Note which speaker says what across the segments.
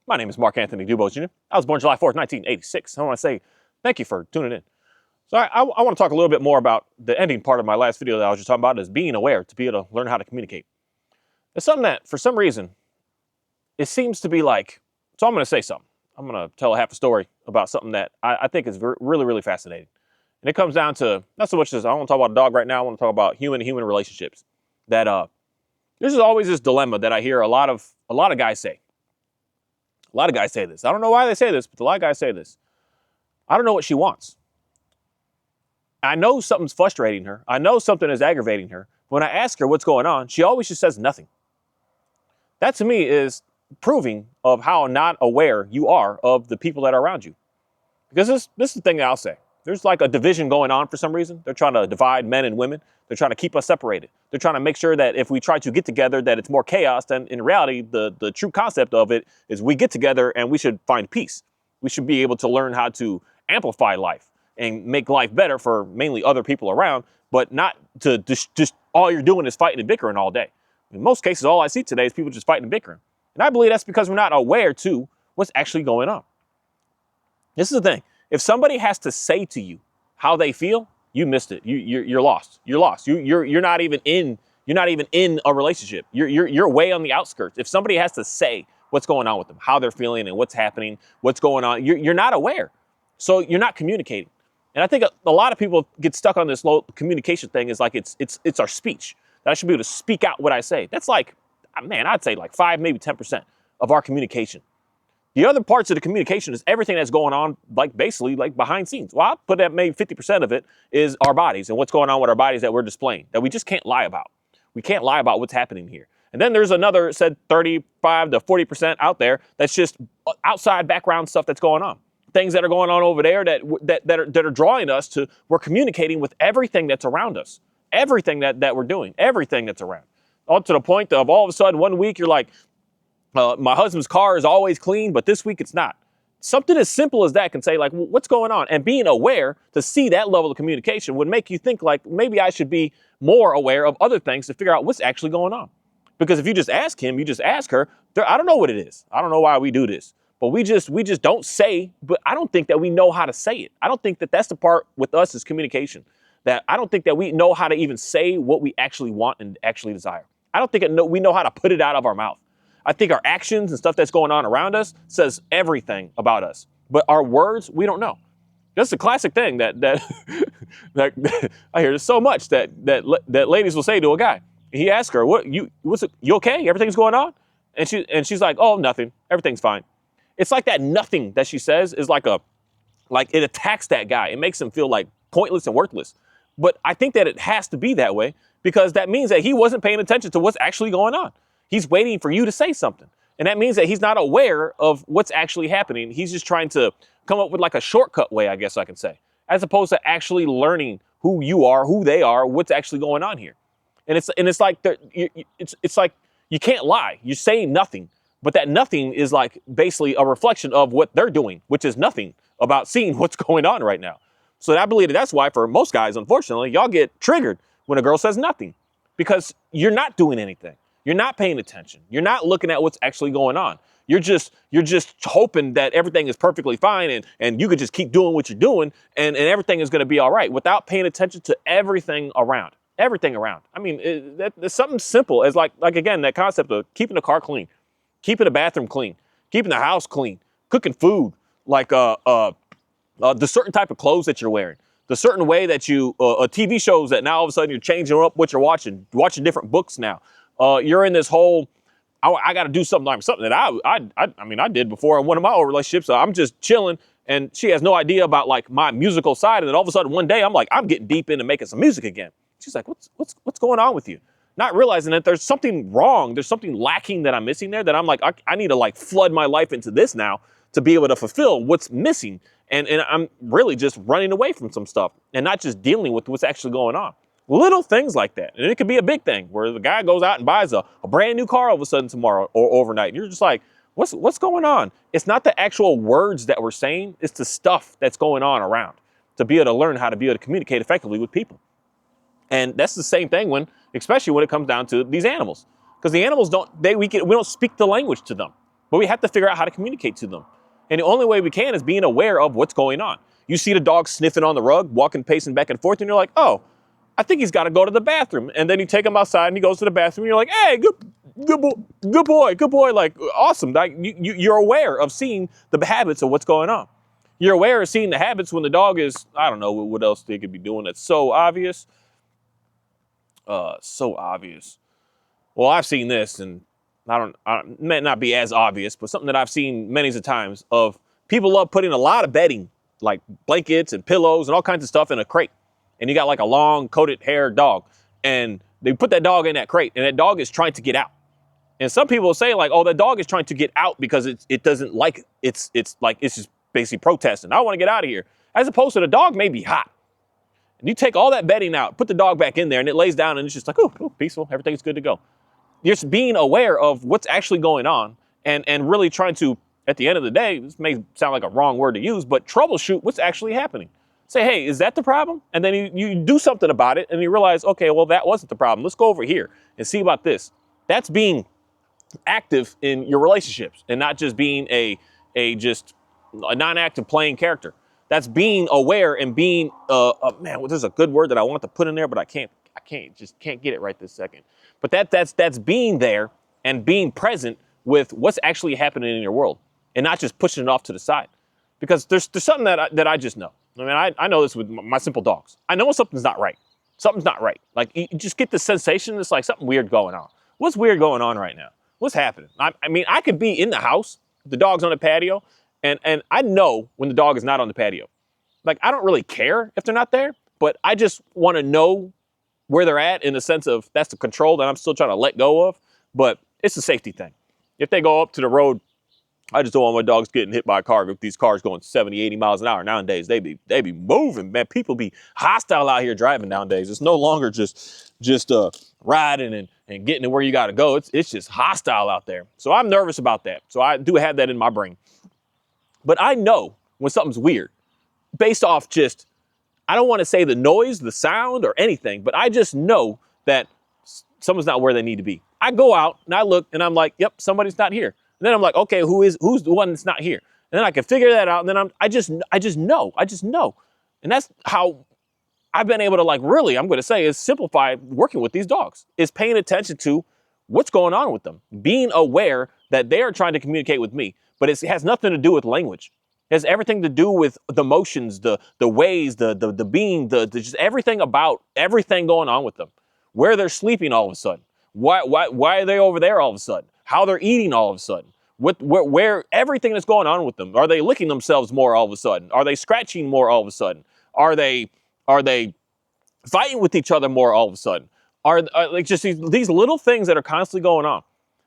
Speaker 1: My name is Mark Anthony Dubose Jr. I was born July 4th, 1986. I want to say thank you for tuning in. So I want to talk a little bit more about the ending part of my last video that I was just talking about, is being aware to be able to learn how to communicate. It's something that, for some reason, it seems to be like, so I'm going to say something. I'm going to tell half a story about something that I think is really, really fascinating. And it comes down to, not so much as, I don't want to talk about a dog right now, I want to talk about human-to-human relationships. That this is always this dilemma that I hear a lot of guys say. A lot of guys say this. I don't know why they say this, but a lot of guys say this. I don't know what she wants. I know something's frustrating her. I know something is aggravating her. When I ask her what's going on, she always just says nothing. That to me is proving of how not aware you are of the people that are around you. Because this is the thing that I'll say. There's like a division going on for some reason. They're trying to divide men and women. They're trying to keep us separated. They're trying to make sure that if we try to get together, that it's more chaos than in reality. The true concept of it is we get together and we should find peace. We should be able to learn how to amplify life and make life better for mainly other people around, but not to just all you're doing is fighting and bickering all day. In most cases, all I see today is people just fighting and bickering. And I believe that's because we're not aware to what's actually going on. This is the thing. If somebody has to say to you how they feel, you missed it. You're lost. You're lost. You're not even in a relationship. You're way on the outskirts. If somebody has to say what's going on with them, how they're feeling and what's happening, what's going on, you're not aware. So you're not communicating. And I think a lot of people get stuck on this low communication thing, is like it's our speech. That I should be able to speak out what I say. That's like, man, I'd say like 5, maybe 10% of our communication. The other parts of the communication is everything that's going on, like basically like behind scenes. Well, I'll put that maybe 50% of it is our bodies and what's going on with our bodies that we're displaying, that we just can't lie about. We can't lie about what's happening here. And then there's another, said 35 to 40% out there that's just outside background stuff that's going on. Things that are going on over there that are drawing us to, we're communicating with everything that's around us. Everything that we're doing, everything that's around. All to the point of all of a sudden one week you're like, my husband's car is always clean, but this week it's not. Something as simple as that can say like, what's going on? And being aware to see that level of communication would make you think like, maybe I should be more aware of other things to figure out what's actually going on. Because if you just ask him, you just ask her, I don't know what it is. I don't know why we do this, but we just don't say, but I don't think that we know how to say it. I don't think that that's the part with us is communication, that I don't think that we know how to even say what we actually want and actually desire. I don't think we know how to put it out of our mouth. I think our actions and stuff that's going on around us says everything about us. But our words, we don't know. That's a classic thing that I hear this so much that ladies will say to a guy. He asks her, you okay? Everything's going on? And she's like, oh, nothing. Everything's fine. It's like that nothing that she says is like it attacks that guy. It makes him feel like pointless and worthless. But I think that it has to be that way because that means that he wasn't paying attention to what's actually going on. He's waiting for you to say something. And that means that he's not aware of what's actually happening. He's just trying to come up with like a shortcut way, I guess I can say, as opposed to actually learning who you are, who they are, what's actually going on here. And it's like it's like you can't lie. You're saying nothing, but that nothing is like basically a reflection of what they're doing, which is nothing about seeing what's going on right now. So I believe that's why for most guys, unfortunately, y'all get triggered when a girl says nothing because you're not doing anything. You're not paying attention. You're not looking at what's actually going on. You're just hoping that everything is perfectly fine and you could just keep doing what you're doing and everything is going to be all right without paying attention to everything around. Everything around. I mean, there's something simple as like again, that concept of keeping the car clean, keeping the bathroom clean, keeping the house clean, cooking food, like the certain type of clothes that you're wearing, the certain way that you TV shows that now all of a sudden you're changing up what you're watching different books now. You're in this whole, I got to do something that I did before in one of my old relationships. I'm just chilling and she has no idea about like my musical side. And then all of a sudden one day I'm like, I'm getting deep into making some music again. She's like, what's going on with you? Not realizing that there's something wrong. There's something lacking that I'm missing there that I'm like, I need to like flood my life into this now to be able to fulfill what's missing. And I'm really just running away from some stuff and not just dealing with what's actually going on. Little things like that. And it could be a big thing where the guy goes out and buys a brand new car all of a sudden tomorrow or overnight. And you're just like, what's going on? It's not the actual words that we're saying. It's the stuff that's going on around to be able to learn how to be able to communicate effectively with people. And that's the same thing especially when it comes down to these animals, because the animals we don't speak the language to them, but we have to figure out how to communicate to them. And the only way we can is being aware of what's going on. You see the dog sniffing on the rug, walking, pacing back and forth, and you're like, oh, I think he's got to go to the bathroom. And then you take him outside and he goes to the bathroom and you're like, hey, good boy, like awesome. Like, you're aware of seeing the habits of what's going on. You're aware of seeing the habits when the dog is, I don't know what else they could be doing that's so obvious. So obvious. Well, I've seen this, and it may not be as obvious, but something that I've seen many a times of people love putting a lot of bedding, like blankets and pillows and all kinds of stuff in a crate. And you got like a long coated hair dog, and they put that dog in that crate, and that dog is trying to get out. And some people say like, oh, the dog is trying to get out because it doesn't like it's like it's just basically protesting. I want to get out of here. As opposed to the dog may be hot. And you take all that bedding out, put the dog back in there, and it lays down, and it's just like, oh, peaceful, everything's good to go. You're just being aware of what's actually going on, and really trying to, at the end of the day, this may sound like a wrong word to use, but troubleshoot what's actually happening. Say, hey, is that the problem? And then you do something about it, and you realize, okay, well, that wasn't the problem. Let's go over here and see about this. That's being active in your relationships, and not just being a non-active playing character. That's being aware and being man, well, there's a good word that I want to put in there, but I can't get it right this second. But that's being there and being present with what's actually happening in your world, and not just pushing it off to the side. Because there's something that I just know. I mean, I know this with my simple dogs. I know when something's not right. Something's not right. Like, you just get the sensation it's like something weird going on. What's weird going on right now? What's happening? I mean, I could be in the house, the dog's on the patio, and I know when the dog is not on the patio. Like, I don't really care if they're not there, but I just want to know where they're at, in the sense of that's the control that I'm still trying to let go of, but it's a safety thing. If they go up to the road, I just don't want my dogs getting hit by a car. If these cars going 70, 80 miles an hour nowadays, they be moving, man. People be hostile out here driving nowadays. It's no longer just riding and getting to where you got to go. It's just hostile out there. So I'm nervous about that. So I do have that in my brain. But I know when something's weird based off just, I don't want to say the noise, the sound, or anything, but I just know that someone's not where they need to be. I go out and I look and I'm like, yep, somebody's not here. And then I'm like, okay, who's the one that's not here? And then I can figure that out. And then I just know. And that's how I've been able to, like, really, I'm going to say, is simplify working with these dogs, is paying attention to what's going on with them, being aware that they are trying to communicate with me, but it has nothing to do with language. It has everything to do with the motions, the ways, the being, just everything about everything going on with them, where they're sleeping all of a sudden, why are they over there all of a sudden, how they're eating all of a sudden, where everything that's going on with them. Are they licking themselves more all of a sudden? Are they scratching more all of a sudden? Are they fighting with each other more all of a sudden? Are like just these little things that are constantly going on.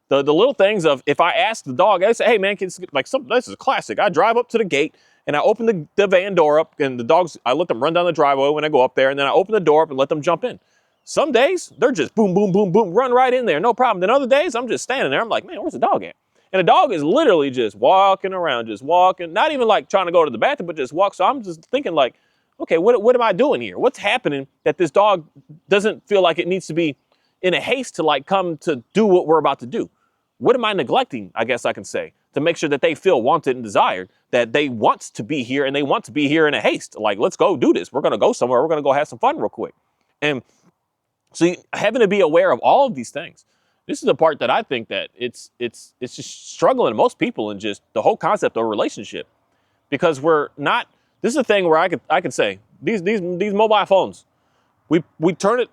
Speaker 1: The little things of, if I ask the dog, I say, hey man, this is a classic. I drive up to the gate and I open the van door up, and the dogs, I let them run down the driveway when I go up there, and then I open the door up and let them jump in. Some days they're just boom, boom, boom, boom, run right in there, no problem. Then other days I'm just standing there. I'm like, man, where's the dog at? And the dog is literally just walking around, just walking, not even like trying to go to the bathroom, but just walk. So I'm just thinking like, okay, what am I doing here? What's happening that this dog doesn't feel like it needs to be in a haste to like come to do what we're about to do? What am I neglecting, I guess I can say, to make sure that they feel wanted and desired, that they want to be here, and they want to be here in a haste. Like, let's go do this. We're going to go somewhere. We're going to go have some fun real quick. And so having to be aware of all of these things. This is the part that I think that it's just struggling to most people in just the whole concept of a relationship, because we're not. This is the thing where I could say these mobile phones, we turn it.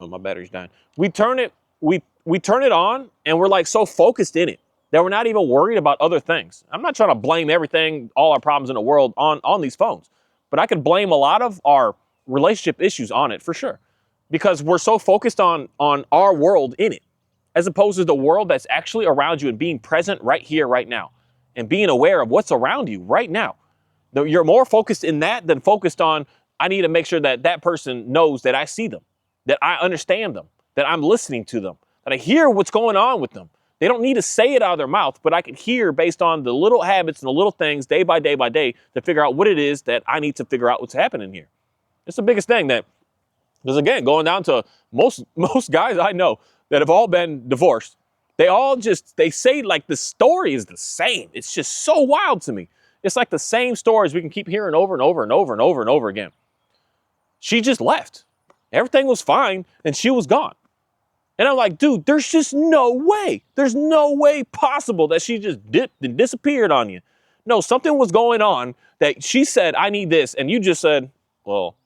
Speaker 1: Oh, my battery's dying. We turn it on, and we're like so focused in it that we're not even worried about other things. I'm not trying to blame everything, all our problems in the world on these phones, but I could blame a lot of our relationship issues on it for sure, because we're so focused on our world in it, as opposed to the world that's actually around you and being present right here, right now, and being aware of what's around you right now. You're more focused in that than focused on, I need to make sure that that person knows that I see them, that I understand them, that I'm listening to them, that I hear what's going on with them. They don't need to say it out of their mouth, but I can hear based on the little habits and the little things day by day by day to figure out what it is that I need to figure out what's happening here. It's the biggest thing that, because again, going down to most guys I know that have all been divorced, They all just, they say like the story is the same. It's just so wild to me. It's like the same stories we can keep hearing over and over and over and over and over again. She just left. Everything was fine and she was gone. And I'm like, dude, there's just no way. There's no way possible that she just dipped and disappeared on you. No, something was going on that she said, I need this. And you just said, well,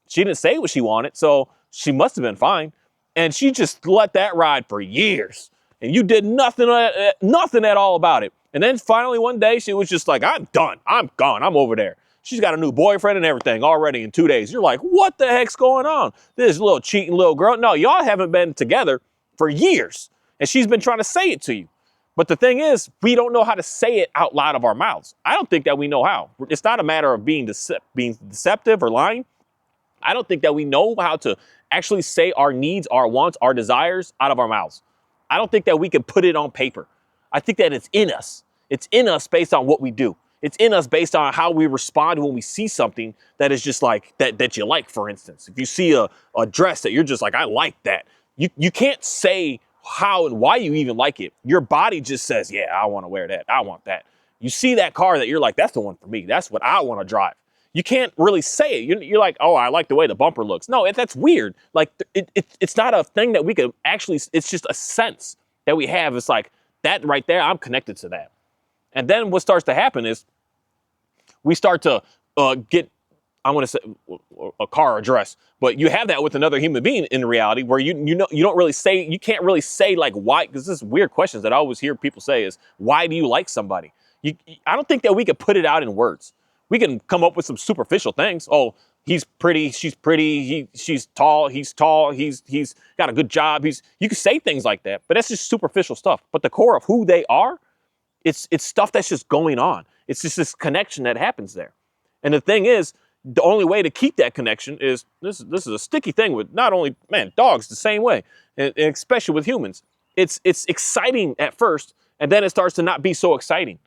Speaker 1: she didn't say what she wanted, so she must have been fine. And she just let that ride for years. And you did nothing at all about it. And then finally one day she was just like, I'm done. I'm gone. I'm over there. She's got a new boyfriend and everything already in 2 days. You're like, what the heck's going on? This little cheating little girl. No, y'all haven't been together for years. And she's been trying to say it to you. But the thing is, we don't know how to say it out loud of our mouths. I don't think that we know how. It's not a matter of being deceptive or lying. I don't think that we know how to actually say our needs, our wants, our desires out of our mouths. I don't think that we can put it on paper. I think that it's in us. It's in us based on what we do. It's in us based on how we respond when we see something that is just like, that you like, for instance. If you see a dress that you're just like, I like that. You can't say how and why you even like it. Your body just says, yeah, I want to wear that. I want that. You see that car that you're like, that's the one for me. That's what I want to drive. You can't really say it. You're like, oh, I like the way the bumper looks. No, that's weird. Like it's not a thing that we could actually, it's just a sense that we have. It's like that right there. I'm connected to that. And then what starts to happen is we start to get, I want to say a car or dress, but you have that with another human being in reality where you don't really say, you can't really say like why, because this is weird questions that I always hear people say is, why do you like somebody? I don't think that we could put it out in words. We can come up with some superficial things. Oh, he's pretty, she's pretty, she's tall, he's got a good job. You can say things like that, but that's just superficial stuff. But the core of who they are, it's stuff that's just going on. It's just this connection that happens there. And the thing is, the only way to keep that connection is, this is a sticky thing with not only, dogs the same way, and especially with humans. It's exciting at first, and then it starts to not be so exciting.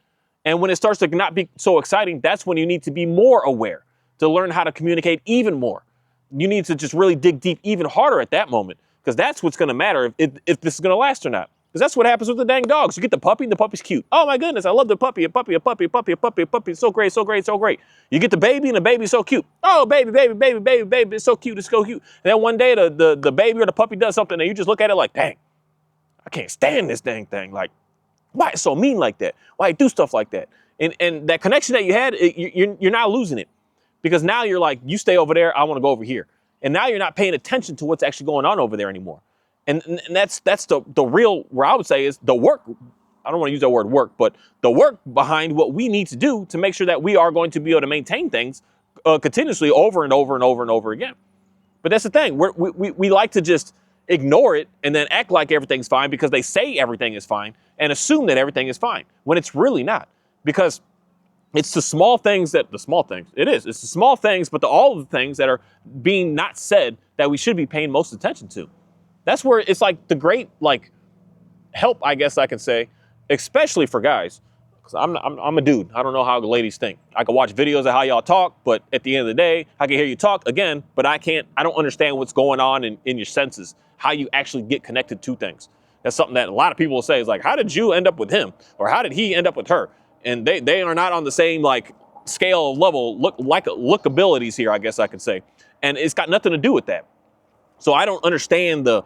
Speaker 1: And when it starts to not be so exciting, that's when you need to be more aware to learn how to communicate even more. You need to just really dig deep even harder at that moment, because that's what's going to matter if this is going to last or not. Because that's what happens with the dang dogs. You get the puppy, and the puppy's cute. Oh my goodness, I love the puppy, a puppy. It's so great, so great, so great. You get the baby, and the baby's so cute. Oh, baby, it's so cute, it's so cute. And then one day the baby or the puppy does something, and you just look at it like, dang, I can't stand this dang thing. Like, why it's so mean like that? Why it do stuff like that? And that connection that you had, you're now losing it. Because now you're like, you stay over there, I want to go over here. And now you're not paying attention to what's actually going on over there anymore. And that's the real, where I would say is the work. I don't want to use that word work, but the work behind what we need to do to make sure that we are going to be able to maintain things continuously over and over and over and over again. But that's the thing. We like to just ignore it and then act like everything's fine because they say everything is fine and assume that everything is fine when it's really not. Because it's the small things it's the small things, but all of the things that are being not said that we should be paying most attention to. That's where it's like the great help, I guess I can say, especially for guys. Because I'm a dude. I don't know how the ladies think. I can watch videos of how y'all talk, but at the end of the day, I can hear you talk again, but I don't understand what's going on in your senses, how you actually get connected to things. That's something that a lot of people will say is like, how did you end up with him? Or how did he end up with her? And they are not on the same scale of level, look abilities here, I guess I could say. And it's got nothing to do with that. So I don't understand the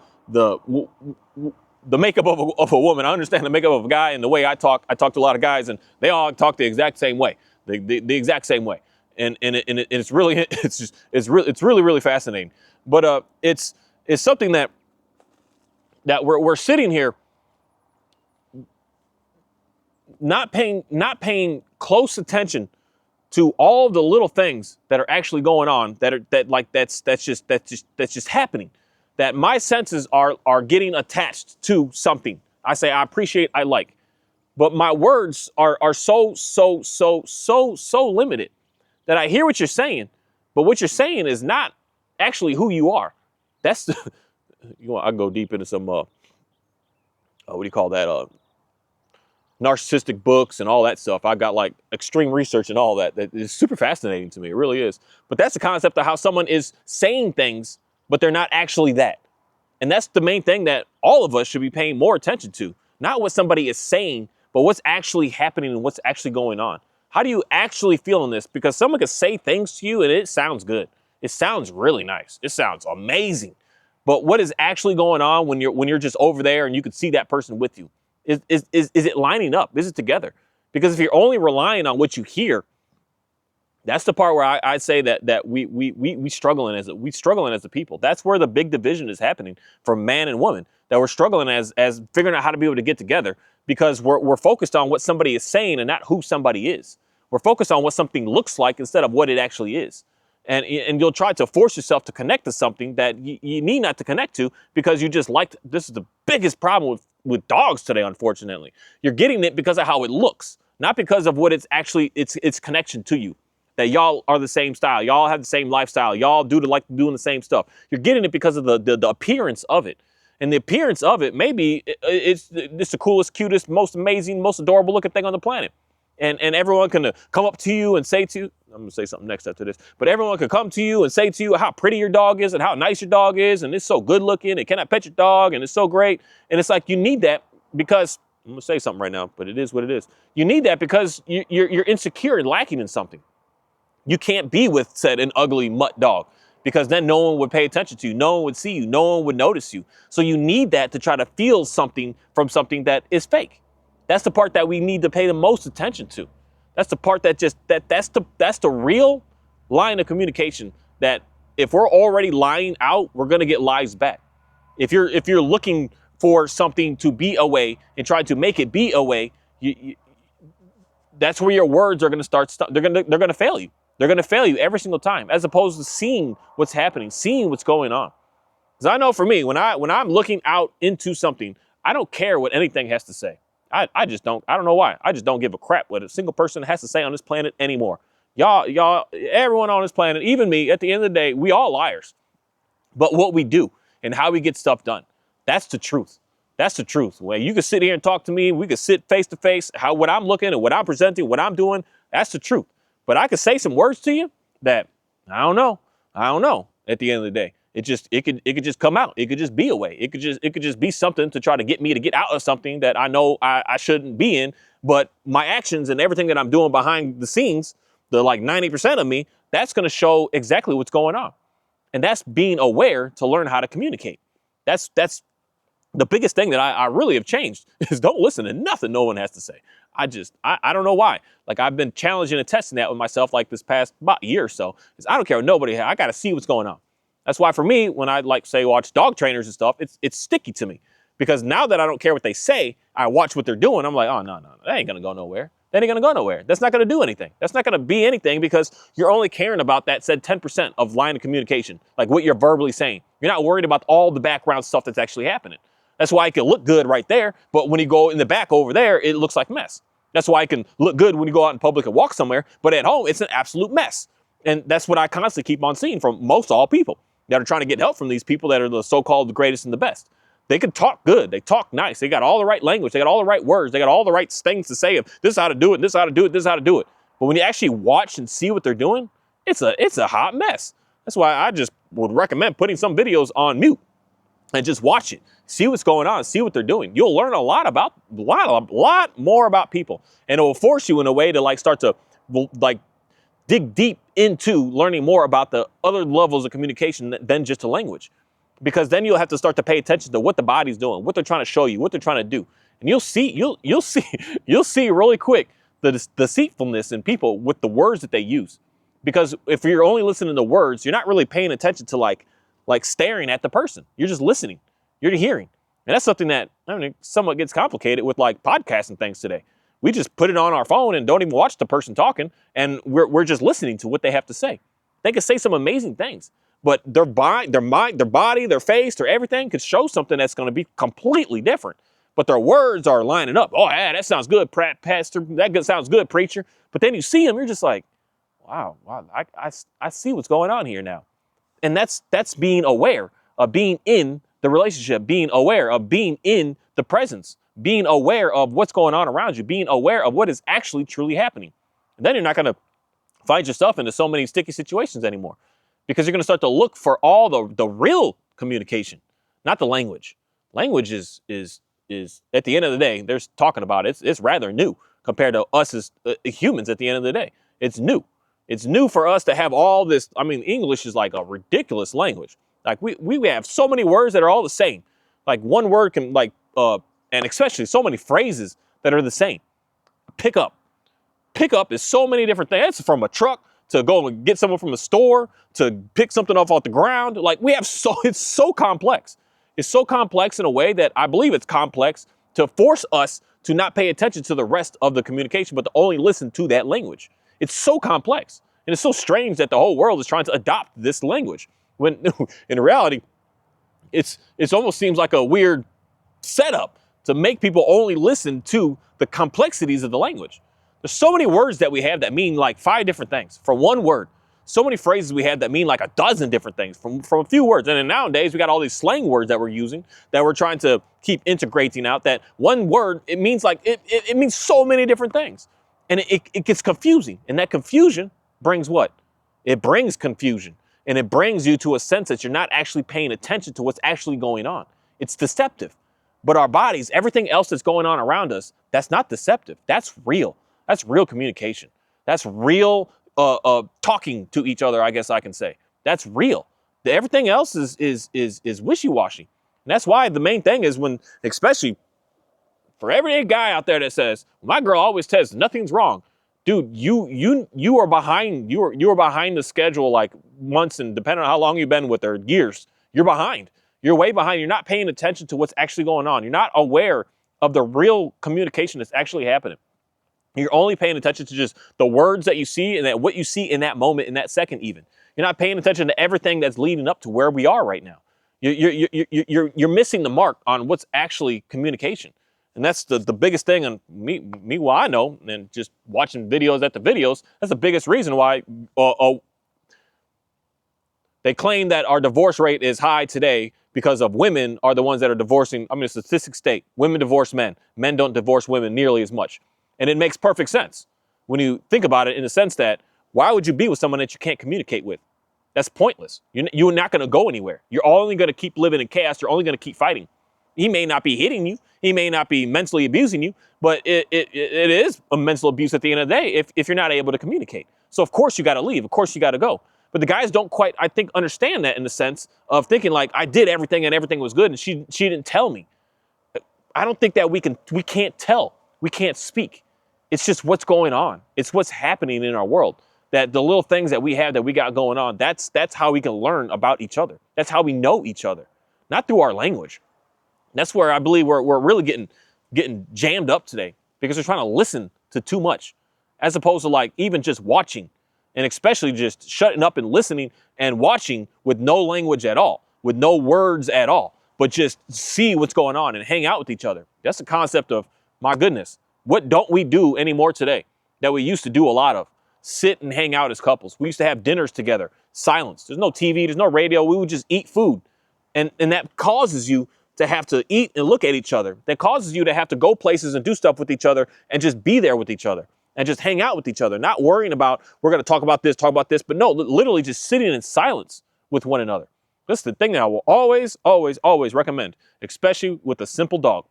Speaker 1: makeup of a woman. I understand the makeup of a guy, and the way I talk to a lot of guys, and they all talk the exact same way, the exact same way. And it's really really fascinating. But it's something that we're sitting here not paying close attention to all the little things that are actually going on that's just happening. That my senses are getting attached to something. I say I appreciate, I like, but my words are so limited that I hear what you're saying, but what you're saying is not actually who you are. That's I can go deep into some what do you call that? Narcissistic books and all that stuff. I got extreme research and all that is super fascinating to me. It really is. But that's the concept of how someone is saying things, but they're not actually that. And that's the main thing that all of us should be paying more attention to. Not what somebody is saying, but what's actually happening and what's actually going on. How do you actually feel in this? Because someone could say things to you and it sounds good. It sounds really nice. It sounds amazing. But what is actually going on when you're just over there and you can see that person with you? Is it lining up? Is it together? Because if you're only relying on what you hear, that's the part where I say that we struggling as a people. That's where the big division is happening for man and woman. That we're struggling as figuring out how to be able to get together because we're focused on what somebody is saying and not who somebody is. We're focused on what something looks like instead of what it actually is. And you'll try to force yourself to connect to something that you need not to connect to because you just like. This is the biggest problem with dogs today, unfortunately. You're getting it because of how it looks, not because of what it's actually its connection to you. That y'all are the same style, y'all have the same lifestyle, y'all like doing the same stuff. You're getting it because of the appearance of it. And the appearance of it, maybe it's the coolest, cutest, most amazing, most adorable looking thing on the planet. And everyone can come up to you and say to you, I'm gonna say something next after this, but everyone can come to you and say to you how pretty your dog is and how nice your dog is, and it's so good looking, and can I pet your dog, and it's so great. And it's like you need that because, I'm gonna say something right now, but it is what it is. You need that because you're insecure and lacking in something. You can't be with, said, an ugly mutt dog because then no one would pay attention to you. No one would see you. No one would notice you. So you need that to try to feel something from something that is fake. That's the part that we need to pay the most attention to. That's the part that's the real line of communication that if we're already lying out, we're going to get lies back. If you're looking for something to be a way and trying to make it be a way, that's where your words are going to start. They're going to fail you. They're going to fail you every single time, as opposed to seeing what's happening, seeing what's going on. Because I know for me, when I'm looking out into something, I don't care what anything has to say. I just don't. I don't know why. I just don't give a crap what a single person has to say on this planet anymore. Y'all, everyone on this planet, even me, at the end of the day, we all liars. But what we do and how we get stuff done, that's the truth. That's the truth. Well, you can sit here and talk to me. We can sit face to face. What I'm looking and what I'm presenting, what I'm doing, that's the truth. But I could say some words to you that I don't know. At the end of the day, it could just come out. It could just be a way. It could just be something to try to get me to get out of something that I know I shouldn't be in. But my actions and everything that I'm doing behind the scenes, the like 90% of me, that's going to show exactly what's going on. And that's being aware to learn how to communicate. That's the biggest thing that I really have changed is don't listen to nothing no one has to say. I don't know why. Like I've been challenging and testing that with myself like this past about year or so. I don't care what nobody has. I got to see what's going on. That's why for me, when I like say watch dog trainers and stuff, it's sticky to me because now that I don't care what they say, I watch what they're doing. I'm like, oh no, that ain't gonna go nowhere. That ain't gonna go nowhere. That's not gonna do anything. That's not gonna be anything because you're only caring about that said 10% of line of communication, like what you're verbally saying. You're not worried about all the background stuff that's actually happening. That's why it can look good right there, but when you go in the back over there, it looks like mess. That's why it can look good when you go out in public and walk somewhere, but at home, it's an absolute mess. And that's what I constantly keep on seeing from most all people that are trying to get help from these people that are the so-called the greatest and the best. They can talk good. They talk nice. They got all the right language. They got all the right words. They got all the right things to say of this is how to do it, this is how to do it, this is how to do it. But when you actually watch and see what they're doing, it's a hot mess. That's why I just would recommend putting some videos on mute and just watch it. See what's going on. See what they're doing. You'll learn a lot more about people, and it will force you in a way to like start to like dig deep into learning more about the other levels of communication than just a language, because then you'll have to start to pay attention to what the body's doing, what they're trying to show you, what they're trying to do, and you'll see really quick the deceitfulness in people with the words that they use. Because if you're only listening to words, you're not really paying attention to like staring at the person. You're just listening. You're hearing. And that's something that somewhat gets complicated with like podcasts and things today. We just put it on our phone and don't even watch the person talking, and we're just listening to what they have to say. They could say some amazing things, but their mind, their body, their face, their everything could show something that's going to be completely different. But their words are lining up. Oh, yeah, that sounds good, pastor. That sounds good, preacher. But then you see them, you're just like, wow, I see what's going on here now. And that's being aware of being in the relationship, being aware of being in the presence, being aware of what's going on around you, being aware of what is actually truly happening. And then you're not going to find yourself into so many sticky situations anymore, because you're going to start to look for all the real communication, not the language. Language is is at the end of the day, there's talking about it. It's rather new compared to us as humans. At the end of the day, it's new. It's new for us to have all this. I mean, English is like a ridiculous language. Like we have so many words that are all the same. Like one word can and especially so many phrases that are the same. Pick up. Pick up is so many different things. It's from a truck to go and get someone from the store to pick something off the ground. Like it's so complex. It's so complex in a way that I believe it's complex to force us to not pay attention to the rest of the communication, but to only listen to that language. It's so complex. And it's so strange that the whole world is trying to adopt this language when in reality, it's almost seems like a weird setup to make people only listen to the complexities of the language. There's so many words that we have that mean like 5 different things from one word. So many phrases we have that mean like a dozen different things from a few words. And then nowadays we got all these slang words that we're using that we're trying to keep integrating out. That one word, it means like it means so many different things. And it gets confusing. And that confusion brings what? It brings confusion. And it brings you to a sense that you're not actually paying attention to what's actually going on. It's deceptive. But our bodies, everything else that's going on around us, that's not deceptive. That's real. That's real communication. That's real talking to each other, I guess I can say. That's real. Everything else is wishy-washy. And that's why the main thing is when, especially for every guy out there that says, my girl always says nothing's wrong. Dude, you are behind. You are behind the schedule like months, and depending on how long you've been with her, years, you're behind. You're way behind. You're not paying attention to what's actually going on. You're not aware of the real communication that's actually happening. You're only paying attention to just the words that you see and that what you see in that moment, in that second even. You're not paying attention to everything that's leading up to where we are right now. You're missing the mark on what's actually communication. And that's the biggest thing. And me, what I know, and just watching videos at the videos, that's the biggest reason why they claim that our divorce rate is high today because of women are the ones that are divorcing. I mean, statistics state women divorce men. Men don't divorce women nearly as much. And it makes perfect sense when you think about it in the sense that why would you be with someone that you can't communicate with? That's pointless. You're not going to go anywhere. You're only going to keep living in chaos. You're only going to keep fighting. He may not be hitting you. He may not be mentally abusing you, but it is a mental abuse at the end of the day if you're not able to communicate. So of course you got to leave. Of course you got to go. But the guys don't quite, I think, understand that in the sense of thinking like I did everything and everything was good and she didn't tell me. I don't think that we can't tell. We can't speak. It's just what's going on. It's what's happening in our world. That the little things that we have that we got going on, that's how we can learn about each other. That's how we know each other, not through our language. That's where I believe we're really getting jammed up today because we're trying to listen to too much as opposed to like even just watching and especially just shutting up and listening and watching with no language at all, with no words at all, but just see what's going on and hang out with each other. That's the concept of, my goodness, what don't we do anymore today that we used to do a lot of? Sit and hang out as couples. We used to have dinners together, silence. There's no TV, there's no radio. We would just eat food. And that causes you to have to eat and look at each other. That causes you to have to go places and do stuff with each other and just be there with each other and just hang out with each other, not worrying about, we're going to talk about this, but no, literally just sitting in silence with one another. This is the thing that I will always, always, always recommend, especially with a simple dog.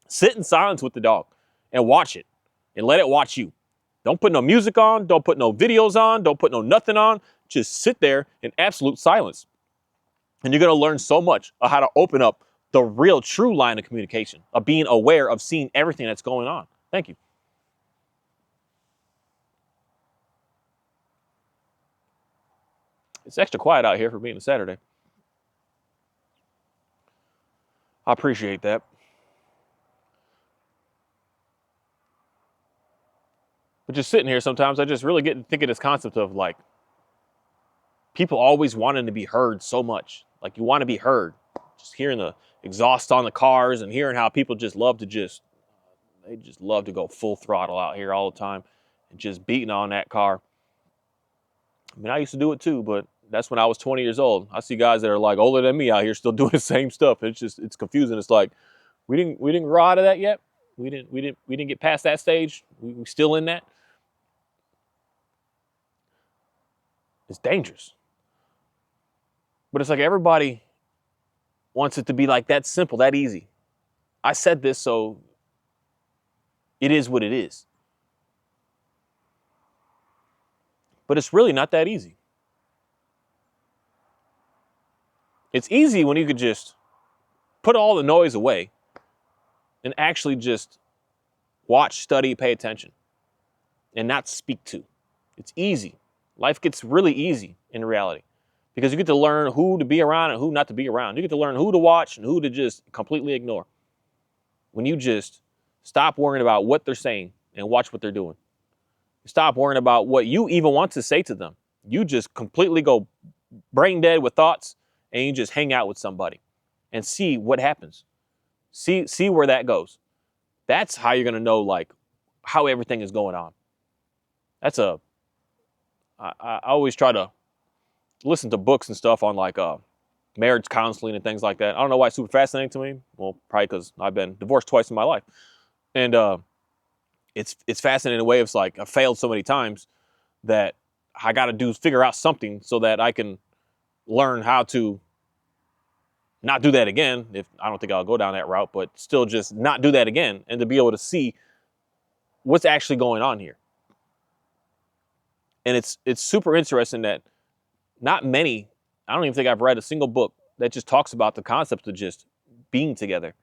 Speaker 1: Sit in silence with the dog and watch it and let it watch you. Don't put no music on. Don't put no videos on. Don't put no nothing on. Just sit there in absolute silence. And you're going to learn so much of how to open up the real true line of communication, of being aware of seeing everything that's going on. Thank you. It's extra quiet out here for being a Saturday. I appreciate that. But just sitting here sometimes, I just really get to think of this concept of like, people always wanting to be heard so much. Like you want to be heard. Just hearing the exhaust on the cars and hearing how people just love to they just love to go full throttle out here all the time and just beating on that car. I mean, I used to do it too, but that's when I was 20 years old. I see guys that are like older than me out here still doing the same stuff. It's confusing. It's like, we didn't grow out of that yet. We didn't get past that stage. We still in that. It's dangerous. But it's like everybody wants it to be like that simple, that easy. I said this, so it is what it is. But it's really not that easy. It's easy when you could just put all the noise away and actually just watch, study, pay attention, and not speak to. It's easy. Life gets really easy in reality because you get to learn who to be around and who not to be around. You get to learn who to watch and who to just completely ignore. When you just stop worrying about what they're saying and watch what they're doing. Stop worrying about what you even want to say to them. You just completely go brain dead with thoughts and you just hang out with somebody and see what happens. See where that goes. That's how you're going to know like how everything is going on. I always try to listen to books and stuff on like marriage counseling and things like that. I don't know why it's super fascinating to me. Well, probably because I've been divorced twice in my life. And it's fascinating in a way. It's like I've failed so many times that I got to figure out something so that I can learn how to not do that again. If I don't think I'll go down that route, but still just not do that again and to be able to see what's actually going on here. And it's super interesting that not many, I don't even think I've read a single book that just talks about the concept of just being together.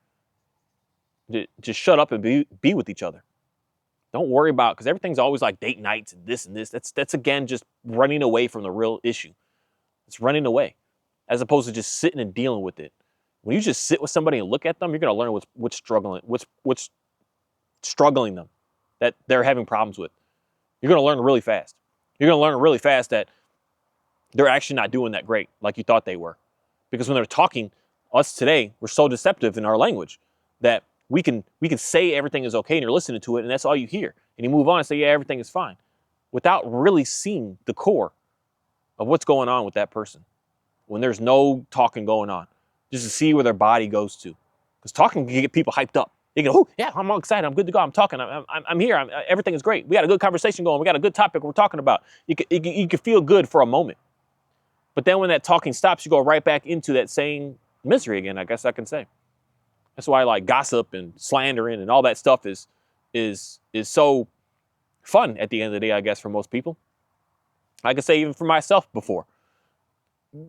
Speaker 1: Just shut up and be with each other. Don't worry about, because everything's always like date nights and this and this. That's again just running away from the real issue. It's running away, as opposed to just sitting and dealing with it. When you just sit with somebody and look at them, you're going to learn what's struggling them, that they're having problems with. You're going to learn really fast. You're going to learn really fast that they're actually not doing that great like you thought they were. Because when they're talking, us today, we're so deceptive in our language that we can say everything is okay and you're listening to it and that's all you hear. And you move on and say, yeah, everything is fine, without really seeing the core of what's going on with that person when there's no talking going on, just to see where their body goes to. Because talking can get people hyped up. They go, oh, yeah, I'm all excited. I'm good to go. I'm talking. I'm here. Everything is great. We got a good conversation going. We got a good topic we're talking about. You can feel good for a moment. But then when that talking stops, you go right back into that same misery again, I guess I can say. That's why like gossip and slandering and all that stuff is so fun at the end of the day, I guess, for most people. I could say even for myself before.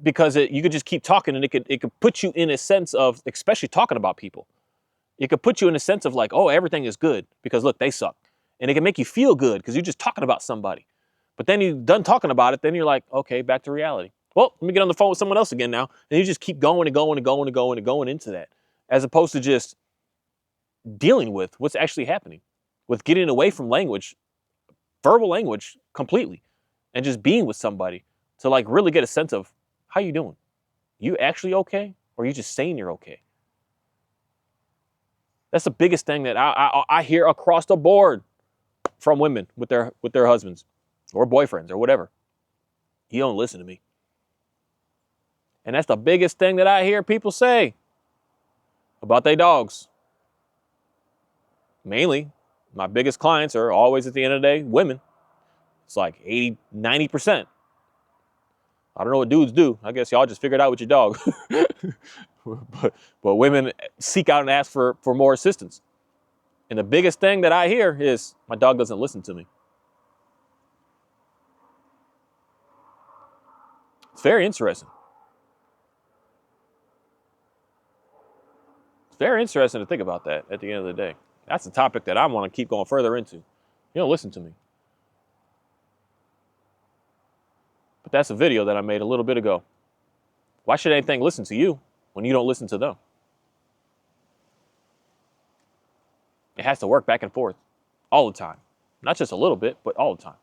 Speaker 1: Because you could just keep talking and it could put you in a sense of, especially talking about people, it could put you in a sense of like, oh, everything is good because look, they suck. And it can make you feel good because you're just talking about somebody. But then you're done talking about it, then you're like, okay, back to reality. Well, let me get on the phone with someone else again now. And you just keep going and going and going and going and going into that, as opposed to just dealing with what's actually happening, with getting away from language, verbal language completely, and just being with somebody to like really get a sense of how you doing. You actually okay? Or are you just saying you're okay? That's the biggest thing that I hear across the board from women with their husbands or boyfriends or whatever. You don't listen to me. And that's the biggest thing that I hear people say about their dogs. Mainly, my biggest clients are always at the end of the day women. It's like 80, 90%. I don't know what dudes do. I guess y'all just figured out with your dog. but women seek out and ask for more assistance. And the biggest thing that I hear is, my dog doesn't listen to me. It's very interesting. It's very interesting to think about that at the end of the day. That's a topic that I want to keep going further into. You don't listen to me. But that's a video that I made a little bit ago. Why should anything listen to you when you don't listen to them? It has to work back and forth all the time. Not just a little bit, but all the time.